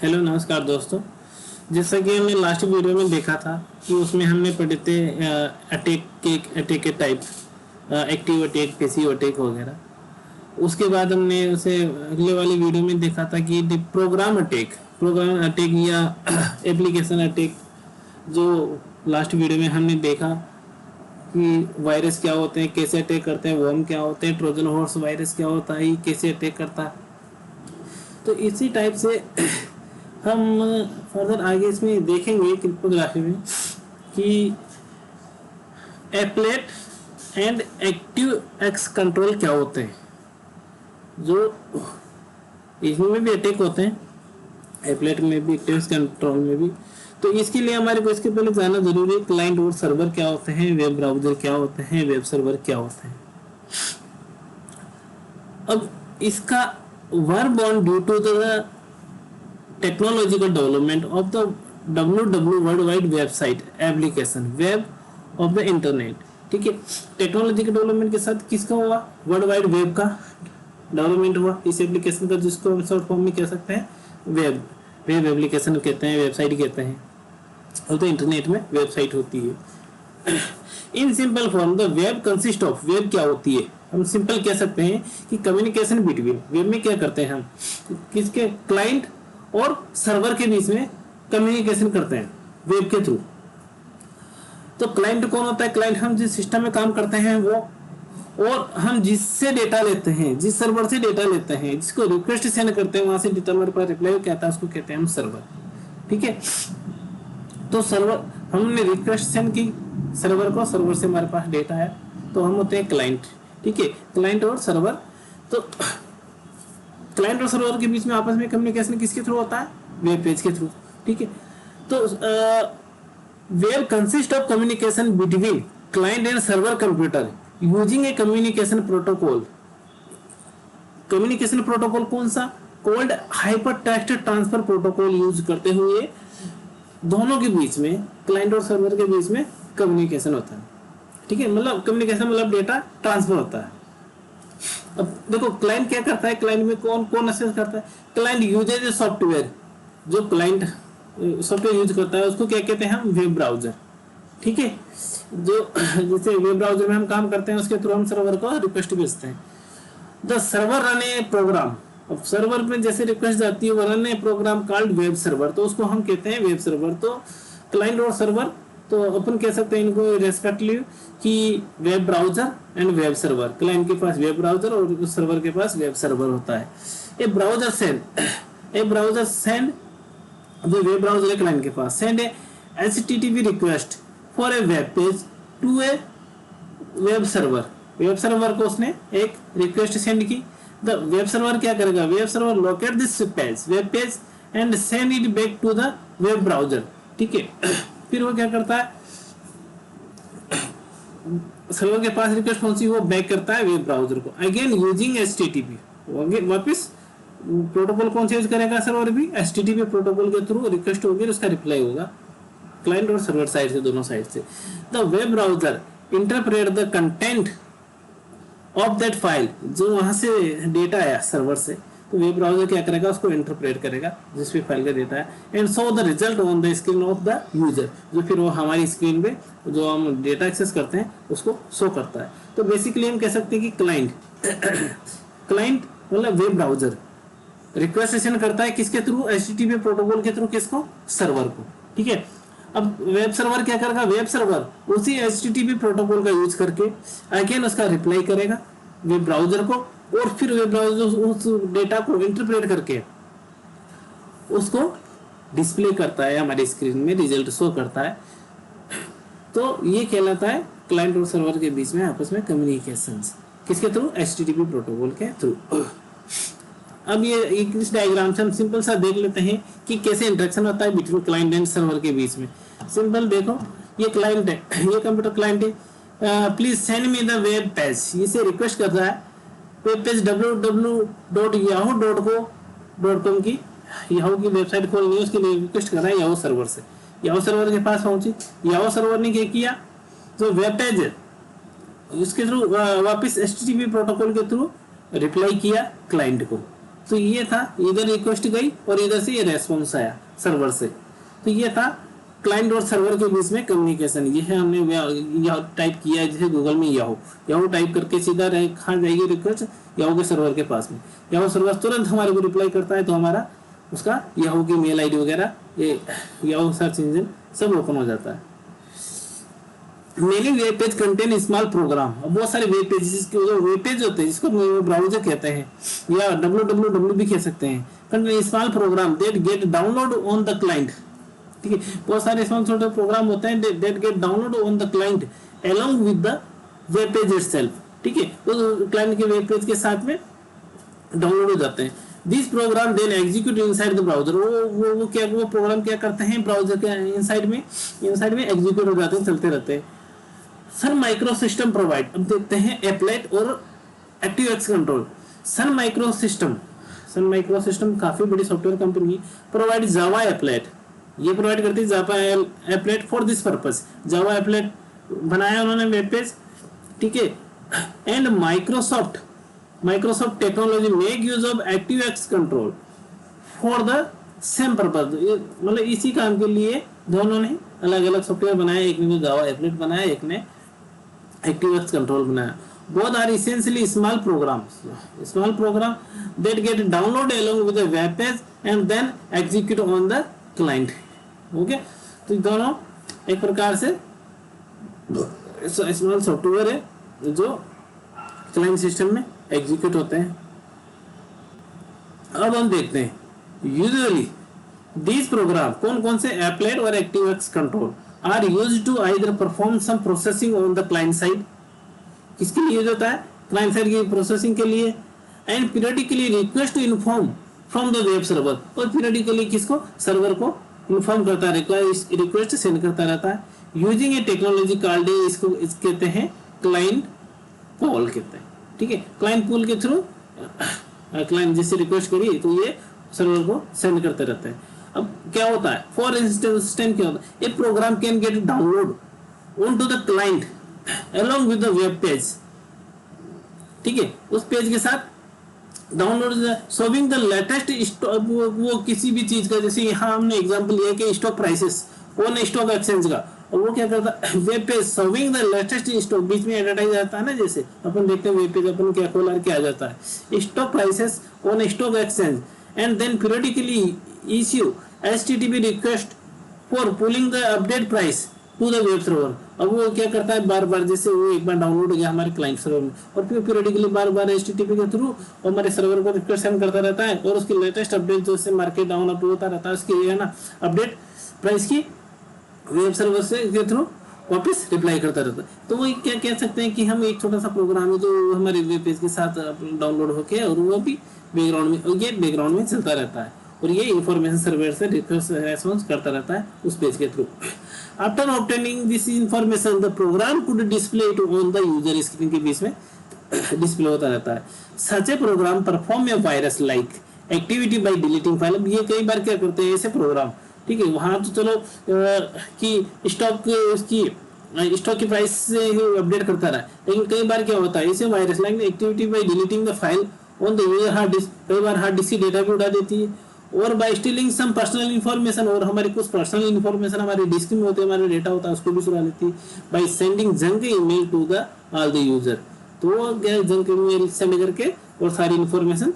Hello नमस्कार दोस्तों। जैसा कि हमने लास्ट वीडियो में देखा था कि उसमें हमने पढ़े थे अटैक के type, active attack, passive attack वगैरह। उसके बाद हमने उसे अगले वाली वीडियो में देखा था कि प्रोग्राम अटैक या एप्लीकेशन अटैक। जो लास्ट वीडियो में हमने देखा कि वायरस क्या होते हैं, कैसे अटैक करते हैं, वर्म क्या होते हैं, ट्रोजन हॉर्स वायरस क्या होता है, कैसे अटैक करता है। तो इसी टाइप से हम फर्दर आगे इसमें देखेंगे क्रिप्टोग्राफी में कि applet and active x control क्या होते हैं। जो इसमें भी अटैक होते हैं, एप्लेट में भी, एक्टिव एक्स कंट्रोल में भी। तो इसके लिए हमारे को इसके पहले जानना जरूरी है क्लाइंट और सर्वर क्या होते हैं, वेब ब्राउजर क्या होते हैं, वेब सर्वर क्या होते हैं। अब इसका were born due to the technological development of the WW world wide website application web of the internet. ठीक है, टेक्नोलॉजी के डेवलपमेंट के साथ किसका हुआ? वर्ल्ड वाइड वेब का डेवलपमेंट हुआ इस एप्लीकेशन का, जिसको हम शॉर्ट फॉर्म में कह सकते हैं वेब एप्लीकेशन कहते हैं, वेबसाइट कहते हैं। और तो इंटरनेट में वेबसाइट होती है। In simple form the web consist of, web क्या होती है? हम सिंपल कह सकते हैं कि कम्युनिकेशन बिटवीन। वेब में क्या करते हैं हम? किसके? क्लाइंट और सर्वर के बीच में कम्युनिकेशन करते हैं वेब के थ्रू। तो क्लाइंट कौन होता है? क्लाइंट हम जिस सिस्टम में काम करते हैं वो, और हम जिससे डेटा लेते हैं, जिस सर्वर से डेटा लेते हैं, जिसको रिक्वेस्ट सेंड करते हैं, वहां से डेटा हमारे पास रिप्लाई क्या आता है, उसको कहते हैं हम सर्वर। ठीक है, तो सर्वर, हमने रिक्वेस्ट सेंड की सर्वर को, सर्वर से हमारे पास डेटा है, तो हम होते हैं क्लाइंट। ठीक है, क्लाइंट और सर्वर। तो क्लाइंट और सर्वर के बीच में आपस में कम्युनिकेशन किसके थ्रू होता है? वेब पेज के थ्रू। ठीक है, तो web consist of communication between client and server computer using A communication protocol. Communication protocol कौन सा? Cold hyper text transfer protocol use करते हुए दोनों के बीच में, क्लाइंट और सर्वर के बीच में कम्युनिकेशन होता है। ठीक है, मतलब कम्युनिकेशन मतलब डेटा ट्रांसफर होता है। अब देखो क्लाइंट क्या करता है, क्लाइंट में कौन कौन एक्सेस करता है? Client usage a software. जो क्लाइंट सॉफ्टवेयर यूज करता है उसको क्या कहते हैं हम? Web browser. ठीक है, जो जैसे वेब ब्राउजर में हम काम करते हैं उसके थ्रू हम सर्वर को रिक्वेस्ट भेजते हैं। The server run a program. अब सर्वर में जैसे रिक्वेस्ट जाती है वो run a program called web server, तो उसको हम कहते हैं वेब सर्वर। तो क्लाइंट और सर्वर, तो अपन कह सकते हैं इनको रेस्पेक्टिवली कि web browser and web server. Client के पास वेब ब्राउजर और सर्वर के पास वेब सर्वर होता है। ए ब्राउजर सेंड जो वेब ब्राउजर है क्लाइंट के पास, send a HTTP request for a web page to a web server. Web server को उसने एक रिक्वेस्ट सेंड की। द वेब सर्वर क्या करेगा? Web server locate this page, web page, and send it back to the web browser. ठीक है, फिर वो क्या करता है? सर्वर के पास रिक्वेस्ट पहुंची, वो बैक करता है वेब ब्राउजर को, अगेन यूजिंग HTTP। वापस प्रोटोकॉल कौन सा यूज करेगा सर्वर भी? HTTP प्रोटोकॉल के थ्रू रिक्वेस्ट होगी, उसका रिप्लाई होगा क्लाइंट और सर्वर साइड से, दोनों साइड से। The web browser interpret the content of that file. जो वहां से डेटा आया सर्वर से, तो वेब ब्राउजर क्या करेगा? उसको इंटरप्रेट करेगा जिस भी फाइल का डेटा है, and show the result on the screen of the user. जो फिर वो हमारी स्क्रीन पे जो हम डेटा एक्सेस करते हैं उसको शो करता है। तो बेसिकली हम कह सकते हैं कि क्लाइंट मतलब वेब ब्राउजर रिक्वेस्ट सेंड करता है किसके थ्रू? HTTP प्रोटोकॉल के थ्रू। किसको? सर्वर को। ठीक है, अब वेब सर्वर क्या करेगा? वेब सर्वर उसी HTTP प्रोटोकॉल का यूज करके अगेन उसका रिप्लाई करेगा वेब ब्राउजर को, और फिर वेब ब्राउजर उस डेटा को इंटरप्रेट करके उसको डिस्प्ले करता है, हमारी स्क्रीन में रिजल्ट शो करता है। तो ये कहलाता है क्लाइंट और सर्वर के बीच में आपस में कम्युनिकेशन। किसके थ्रू? HTTP प्रोटोकॉल के थ्रू। अब ये इस डायग्राम से हम सिंपल सा देख लेते हैं कि कैसे इंटरेक्शन होता है बिटवीन क्लाइंट एंड सर्वर के बीच में। सिंपल देखो, ये क्लाइंट है, ये कंप्यूटर क्लाइंट है। Please send me the web page, इसे रिक्वेस्ट कर रहा है वेब पेज www.yahoo.com की, याहू की वेबसाइट खोलनी है, उसके लिए रिक्वेस्ट कर रहा है याहू सर्वर से। याहू सर्वर के पास पहुंची, याहू सर्वर ने क्या किया? जो वेब पेज है उसके थ्रू वापस HTTP प्रोटोकॉल के थ्रू रिप्लाई किया क्लाइंट को। तो ये था, इधर रिक्वेस्ट गई और इधर से ये रेस्पॉन्स आया सर्वर से। तो ये था क्लाइंट और सर्वर के बीच में कम्युनिकेशन। ये है हमने टाइप किया है, जैसे गूगल में याहू टाइप करके सीधा कहाँ जाएगी रिक्वेस्ट, याहू के सर्वर के पास में। याहू सर्वर तुरंत हमारे को रिप्लाई करता है, तो हमारा उसका याहू की मेल आईडी वगैरह, ये याहू सर्च इंजन सब ओपन हो जाता है। Many web page contain small program. बहुत सारे वेब पेज होते हैं जिसको ब्राउजर कहते हैं या www भी कह सकते हैं। Contain small program that get download on the client. ठीक है, बहुत सारे स्मॉल छोटे प्रोग्राम होते हैं that get download on the client along with the web page itself. ठीक है, तो क्लाइंट के वेब पेज के साथ में डाउनलोड हो जाते हैं। This program then execute inside the browser. वो प्रोग्राम क्या करते हैं, ब्राउजर के इनसाइड में एग्जीक्यूट हो जाते हैं, चलते रहते हैं। Sun micro system provide. अब देखते हैं एप्लेट और ActiveX control. Sun micro system काफी बड़ी software company provide Java applet. ये प्रोवाइड करती है Java applet for this purpose. Java applet बनाया उन्होंने वेब पेज। ठीक है, and Microsoft technology make use of ActiveX control for the same purpose. मतलब इसी काम के लिए दोनों ने अलग अलग सॉफ्टवेयर बनाए, एक ने जावा एप्लेट बनाया, एक ने एक्टिवएक्स कंट्रोल बनाया। Both are essentially small program that get download along with the web page and then execute on the client. Okay, तो दोनों एक प्रकार से स्मॉल सॉफ्टवेयर है जो क्लाइंट सिस्टम में एग्जीक्यूट होते हैं। अब हम देखते हैं यूजुअली दीज प्रोग्राम कौन से एप्लेट और ActiveX control are used to either perform some processing on the client side. किसके लिए यूज होता है, क्लाइंट साइड की प्रोसेसिंग के लिए। And periodically request to inform from the web server. और पीरियडिकली किसको, सर्वर को इन्फॉर्म करता रहता है, रिक्वेस्ट सेंड करता रहता है। यूजिंग ए टेक्नोलॉजी कॉल्ड, इसको कहते हैं क्लाइंट पोल कहते हैं। ठीक है, क्लाइंट पोल के थ्रू क्लाइंट जैसे रिक्वेस्ट करी तो ये सर्वर को सेंड करते रहते हैं। अब क्या होता है, फॉर इंस्टेंस क्या होता है, a program can get download on to the client along with the web page. ठीक है, उस पेज के साथ download showing the latest stock. वो किसी भी चीज का, जैसे यहाँ हमने एग्जांपल लिया कि stock prices on stock exchange का, और वो क्या करता है, web page showing the latest stock. बीच में एडवर्टाइज आता है ना, जैसे अपन देखते हैं वेब पेज अपन क्या खोला के आ जाता है, stock prices on stock exchange and then periodically issue HTTP request for pulling the update price to the web server. अब वो क्या करता है, बार बार, जैसे वो एक बार डाउनलोड हो गया हमारे क्लाइंट सर्वर में, और फिर पीरियडिकली बार बार HTTP के थ्रू हमारे सर्वर को रिक्वेस्ट सेंड करता रहता है, और उसकी लेटेस्ट अपडेट जो से मार्केट डाउन अप होता रहता है, उसकी है ना अपडेट प्राइस की वेब सर्वर से के थ्रू वापस रिप्लाई करता रहता है। तो वो क्या कह सकते हैं कि हम एक छोटा सा प्रोग्राम है जो हमारे वेब पेज के साथ डाउनलोड होके, और वो भी बैकग्राउंड में चलता रहता है, और ये इंफॉर्मेशन सर्वर से रिक्वेस्ट रेस्पॉन्स करता रहता है उस पेज के थ्रू। After obtaining this information the program could display it on the user screen के बीच में डिस्प्ले होता रहता है। Such a program perform a virus like activity by deleting file. अब ये कई बार क्या करते हैं ऐसे प्रोग्राम, ठीक है, वहां तो चलो कि स्टॉक की प्राइस से अपडेट करता रहा, लेकिन कई बार क्या होता है, इसे virus like activity by deleting the file on the user hard disk. कई बार हार्ड डिस्क की डेटा भी उड़ा देती है, और by stealing some personal information, और हमारी कुछ पर्सनल इन्फॉर्मेशन हमारे डिस्क में होते हैं, हमारे डेटा होता है, उसको भी चुरा लेती है। By sending junk email to the all the user, तो जंक ईमेल सेंड करके और सारी इन्फॉर्मेशन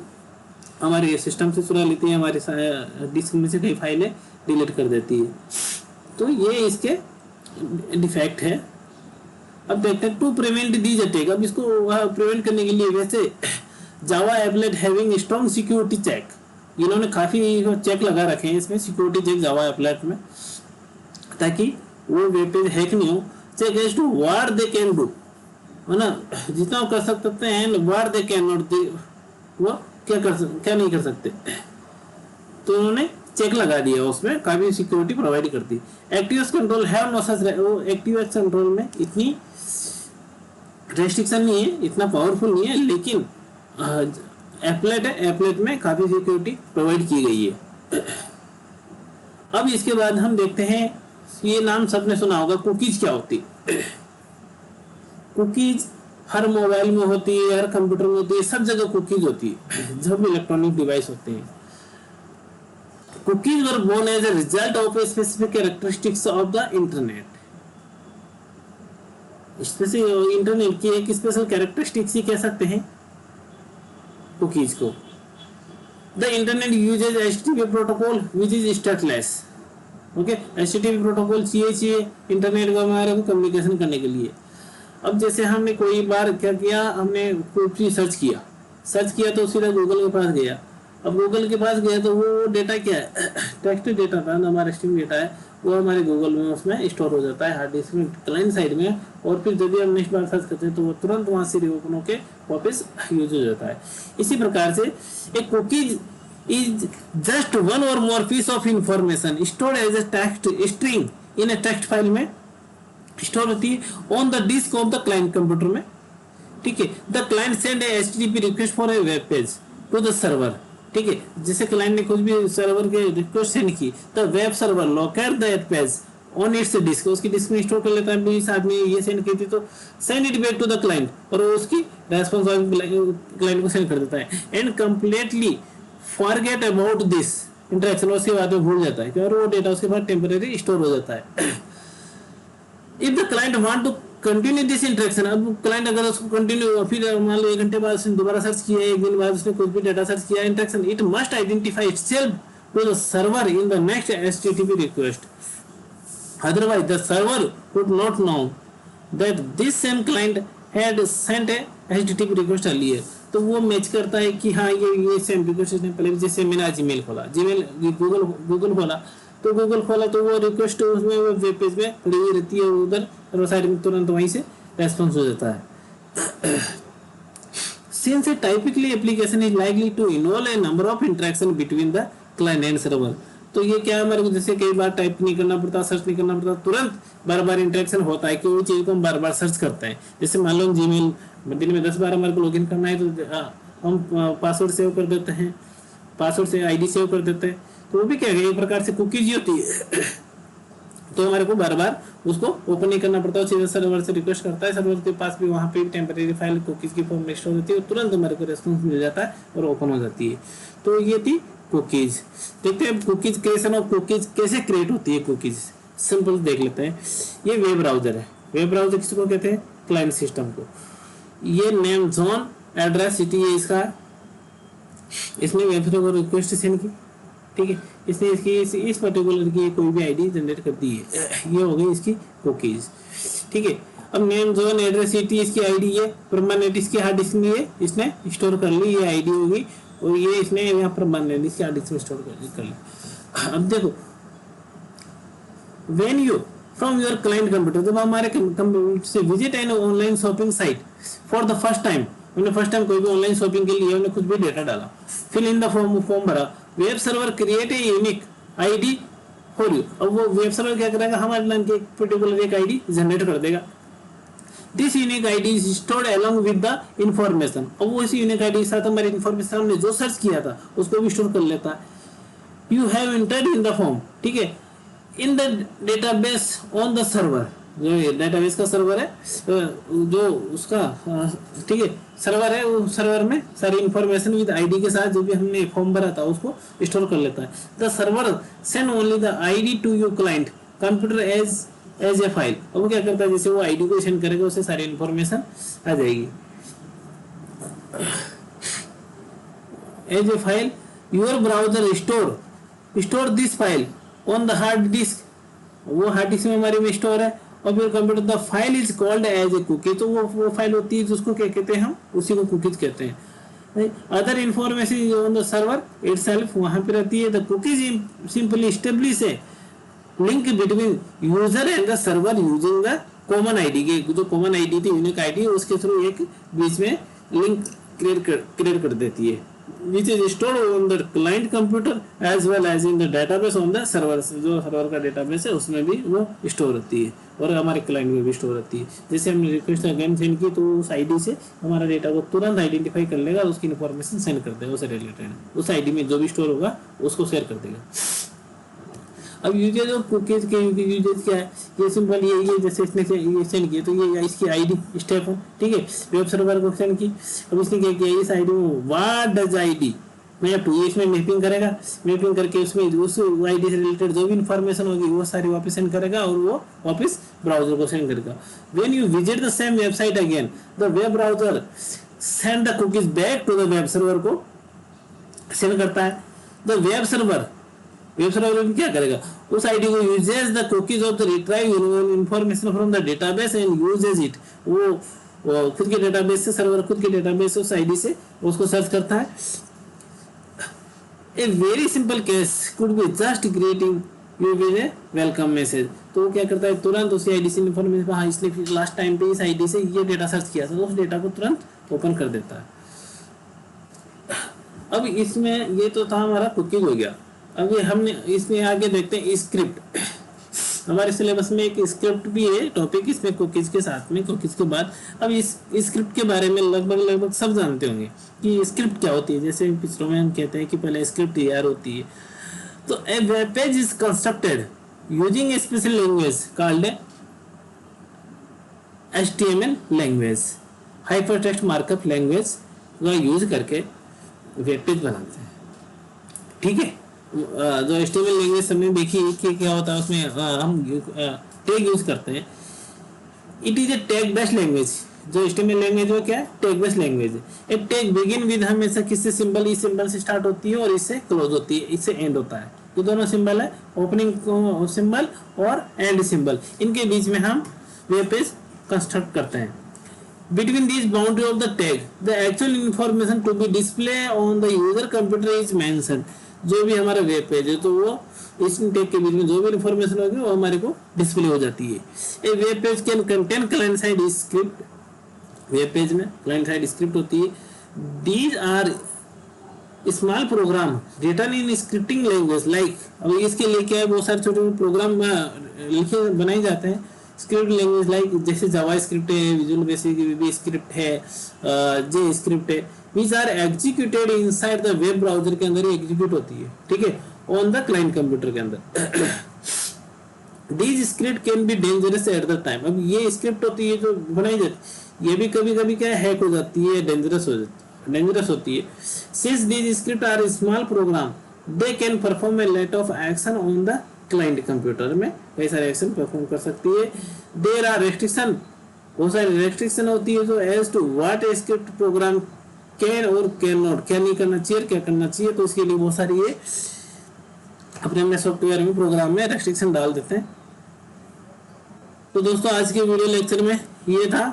हमारे सिस्टम से चुरा लेती है, हमारे डिस्क में से कई फाइलें डिलीट कर देती है। तो ये इसके डिफेक्ट है। अब देखते हैं टू प्रिवेंट दीज अटैक। अब इसको प्रिवेंट करने के लिए वैसे Java applet having strong security check, इन्होंने काफी चेक लगा रखे हैं इसमें, सिक्योरिटी चेक जावा एप्लेट में, ताकि वो वेब पेज हैक नहीं हो। Check as to what they can do, है ना, जितना वो कर सकते हैं, व्हाट दे कैन नॉट, वो क्या नहीं कर सकते, तो उन्होंने चेक लगा दिया, उसमें काफी सिक्योरिटी प्रोवाइड करती। एक्टिवएक्स कंट्रोल हैव नो सच, वो एक्टिवएक्स कंट्रोल में इतनी रेस्ट्रिक्शन नहीं है, इतना पावरफुल नहीं है, लेकिन एप्लेट में काफी सिक्योरिटी प्रोवाइड की गई है। अब इसके बाद हम देखते हैं, ये नाम सबने सुना होगा, कुकीज क्या होती। कुकीज हर मोबाइल में होती है, हर कंप्यूटर में होती है, सब जगह कुकीज होती है जब भी इलेक्ट्रॉनिक डिवाइस होते हैं। Cookies were born as a result of a specific characteristics of the internet. Internet की एक स्पेशल कैरेक्टरिस्टिक्स ही कह सकते हैं कुकीज को। The internet uses HTTP protocol which is stateless. Okay, HTTP protocol चाहिए इंटरनेट को हमारे को कम्युनिकेशन करने के लिए। अब जैसे हमने कोई बार क्या किया, हमने कोई चीज सर्च किया तो सीधा गूगल के पास गया। अब गूगल के पास गया तो वो डेटा क्या है, टेक्स्ट डेटा था, हमारा स्ट्रिंग डेटा है, वो हमारे गूगल में उसमें स्टोर हो जाता है हार्ड डिस्क में क्लाइंट साइड में। और फिर यदि हम नेक्स्ट बार सर्च करते हैं तो वो तुरंत वहां से रिओपन होकर वापस यूज हो जाता है। इसी प्रकार से एक cookies is just one or more piece of information stored as a text string in a text file में स्टोर होती है on the disk of the client computer में। ठीक है, the client send a HTTP request for a web page to the server. ठीक है, जैसे client ने कुछ भी सर्वर के रिक्वेस्ट सेंड की तो web server locate that page on its disk, उसकी डिस्क में स्टोर कर लेता है। इस आदमी ये सेंड की थी तो send it back to the client, और वो उसकी रेस्पॉन्स क्लाइंट को सेंड कर देता है। And completely forget about this interaction, उसके बाद में भूल जाता है कि और वो डेटा उसके बाद टेम्परेरी स्टोर हो जाता है। If the client want to continue this interaction, अब क्लाइंट अगर उसको कंटिन्यू, फिर मान लो 1 घंटे बाद उसने दोबारा सर्च किया, 1 दिन बाद उसने कुछ भी डेटा सर्च किया interaction, it must identify itself to the server in the next HTTP request, otherwise the server would not know that this same client had sent a HTTP request earlier। तो वो match करता है कि हाँ ये same request ने पहले, जैसे मैंने आज जीमेल खोला, गूगल खोला तो वो रिक्वेस्ट उसमें वेब पेज में पड़ी हुई रहती है उधर, और साइड में तुरंत वहीं से रेस्पॉन्स हो जाता है। Since a typically application is likely to involve a number of interaction between the client and server, तो ये क्या है, हमारे को जैसे कई बार टाइप नहीं करना पड़ता, सर्च नहीं करना पड़ता, तुरंत बार बार इंटरेक्शन होता है कि वो चीज़ को हम बार बार सर्च करते हैं। जैसे मान लो जीमेल दिन में 10 बार हमारे को लॉगिन करना है तो हम पासवर्ड सेव कर देते हैं, पासवर्ड से ID सेव कर देते हैं, तो वो भी क्या है एक प्रकार से कुकीज ही होती है। तो हमारे को बार बार उसको ओपन नहीं करना पड़ता, सीधे सर्वर से रिक्वेस्ट करता है, सर्वर के पास भी वहाँ पे टेम्परेरी फाइल कुकीज की फॉर्म में स्टोर होती है, तुरंत हमारे को रेस्पॉन्स मिल जाता है और ओपन हो जाती है। तो ये थी कुकीज। देखते हैं कुकीज क्रिएशन ऑफ कुकीज कैसे क्रिएट होती है। कुकीज सिंपल देख लेते हैं। ये वेब ब्राउजर है, वेब ब्राउजर किसको कहते हैं, क्लाइंट सिस्टम को। ये नेम जोन एड्रेस सिटी है इसका, इसने वेब सर्वर को रिक्वेस्ट सेंड की, ठीक है, इसने इसकी इस पर्टिकुलर की कोई भी आईडी जनरेट कर दी है, ये हो गई इसकी कुकीज। ठीक है, अब नेम जोन एड्रेस सिटी इसकी आईडी है, परमानेंट इसकी हार्ड डिस्क में है, इसने स्टोर कर ली, ये आईडी होगी, और ये इसने यहाँ पर परमानेंट इसकी हार्ड डिस्क में स्टोर कर ली। अब देखो, when you from your client computer, जब हमारे कंप्यूटर से visit an online shopping site for the first time, हमने फर्स्ट टाइम कोई भी ऑनलाइन शॉपिंग के लिए हमने कुछ भी डेटा डाला, फिल इन द फॉर्म भरा, web server create a unique ID for you. अब वो वेब सर्वर क्या करेगा, हमारे नाम की पर्टिकुलर एक आईडी जनरेट कर देगा। This unique ID is stored along with the information. अब वो इसी यूनिक आईडी के साथ हमारे इंफॉर्मेशन हमने जो सर्च किया था उसको भी स्टोर कर लेता है। You have entered in the form, ठीक है, in the database on the server, जो डेटाबेस का सर्वर है, जो उसका ठीक है सर्वर है, वो सर्वर में सारी इंफॉर्मेशन विद आईडी के साथ जो भी हमने फॉर्म भरा था उसको स्टोर कर लेता है। The server send only the ID to your client computer as a file. अब वो क्या करता है, जैसे वो आईडी को सेंड करेगा उससे सारी इंफॉर्मेशन आ जाएगी as a file. Your browser store this file on the hard disk, वो हार्ड डिस्क में हमारे में स्टोर है, और फिर computer the file is called as a cookie. तो वो फाइल होती है जिसको क्या कहते हैं, हम उसी को कुकीज कहते हैं। Other information on the server itself, वहां पे रहती है। The cookies simply establish A link between user and the server using the common ID के, जो कॉमन आईडी थी यूनिक आईडी, उसके थ्रू एक बीच में लिंक क्रिएट कर देती है, which is stored on the client computer as well as in the database on the server। जो सर्वर का डेटाबेस है उसमें भी वो स्टोर होती है और हमारे क्लाइंट में भी स्टोर होती है। जैसे हमने रिक्वेस्ट अगेन सेंड की तो उस आईडी से हमारा डेटा को तुरंत आइडेंटिफाई कर लेगा, उसकी इन्फॉर्मेशन सेंड कर देगा, उससे रिलेटेड उस आईडी में जो भी स्टोर होगा उसको शेयर कर देगा। अब यूजेज ऑफ कुकीज के यूजेज क्या है, ये सिंपल ये जैसे इसने ये सेंड किया तो ये इसकी आईडी स्टेप है, ठीक है, वेब सर्वर को सेंड की। अब इसने क्या किया, इस आईडी में what does ID map to, ये इसमें मैपिंग करेगा, मैपिंग करके उसमें उस आईडी से रिलेटेड जो भी इन्फॉर्मेशन होगी वो सारी वापस सेंड करेगा और वो वापस ब्राउजर को सेंड करेगा। When you visit the same website again the web browser send the cookies back to the web server को सेंड करता है। द वेब सर्वर क्या करेगा, उस आईडी को uses the cookies of the retrieve information from the database and uses it, वो खुद के डेटाबेस से, सर्वर खुद के डेटाबेस से उस आईडी से उसको सर्च करता है। A very simple case could be just creating you with a welcome message, तो वो क्या करता है, तुरंत उसी आईडी से इन्फॉर्मेशन, हाँ इसने लास्ट टाइम पे इस आईडी से ये डेटा सर्च किया था, तो उस डेटा को तुरंत ओपन कर देता है। अब इसमें ये तो था हमारा कुकीज हो गया। अब ये हमने इसमें आगे देखते हैं स्क्रिप्ट। हमारे सिलेबस में एक स्क्रिप्ट भी है टॉपिक इसमें कुकीज के साथ में, कुकीज के बाद। अब इस स्क्रिप्ट के बारे में लगभग सब जानते होंगे कि स्क्रिप्ट क्या होती है। जैसे पिछले में हम कहते हैं कि पहले स्क्रिप्ट तैयार होती है, तो a web page is constructed using a special language called HTML language, hypertext markup language का यूज करके वेब पेज बनाते हैं, ठीक है। जो HTML लैंग्वेज सबने देखी कि क्या होता है उसमें हम टैग यूज करते हैं। It is a tag based language, जो HTML लैंग्वेज वो क्या है, टैग बेस्ड लैंग्वेज है। एक टैग बिगिन विद हमेशा किससे, सिंबल, इस सिंबल से स्टार्ट होती है और इससे क्लोज होती है, इससे एंड होता है। ये दोनों सिंबल है, ओपनिंग सिंबल और एंड सिंबल, इनके बीच में हम वेब पेज कंस्ट्रक्ट करते हैं। Between these boundary of the tag, the actual information to be displayed on the user computer is mentioned. जो भी हमारा वेब पेज है तो वो इस टैग के बीच में जो भी इंफॉर्मेशन होगी वो हमारे को डिस्प्ले हो जाती है। A web page can contain client side script, web page में क्लाइंट साइड स्क्रिप्ट होती है। These are small program written in scripting language like, अब इसके लिए क्या है, बहुत सारे छोटे छोटे प्रोग्राम लिखे बनाए जाते हैं स्क्रिप्ट लैंग्वेज लाइक, जैसे जावा स्क्रिप्ट है, विजुअल बेसिक वी स्क्रिप्ट है, जे स्क्रिप्ट है, which are executed inside the web browser के अंदर ही एग्जीक्यूट होती है, ठीक है, ऑन द क्लाइंट कंप्यूटर के अंदर। These script can be dangerous at the time, अब ये स्क्रिप्ट होती है जो बनाई जाती है, ये भी कभी कभी क्या हैक हो जाती है, डेंजरस होती है। Since these script are small program, they can perform a lot of action on the client computer, में कई सारे एक्शन परफॉर्म कर सकती है। There are restriction, बहुत सारी रेस्ट्रिक्शन होती है जो as to what a script program can और कैन नॉट, क्या नहीं करना चाहिए, क्या करना चाहिए, तो इसके लिए बहुत सारी ये अपने सॉफ्टवेयर में प्रोग्राम में रेस्ट्रिक्शन डाल देते हैं। तो दोस्तों आज के वीडियो लेक्चर में ये था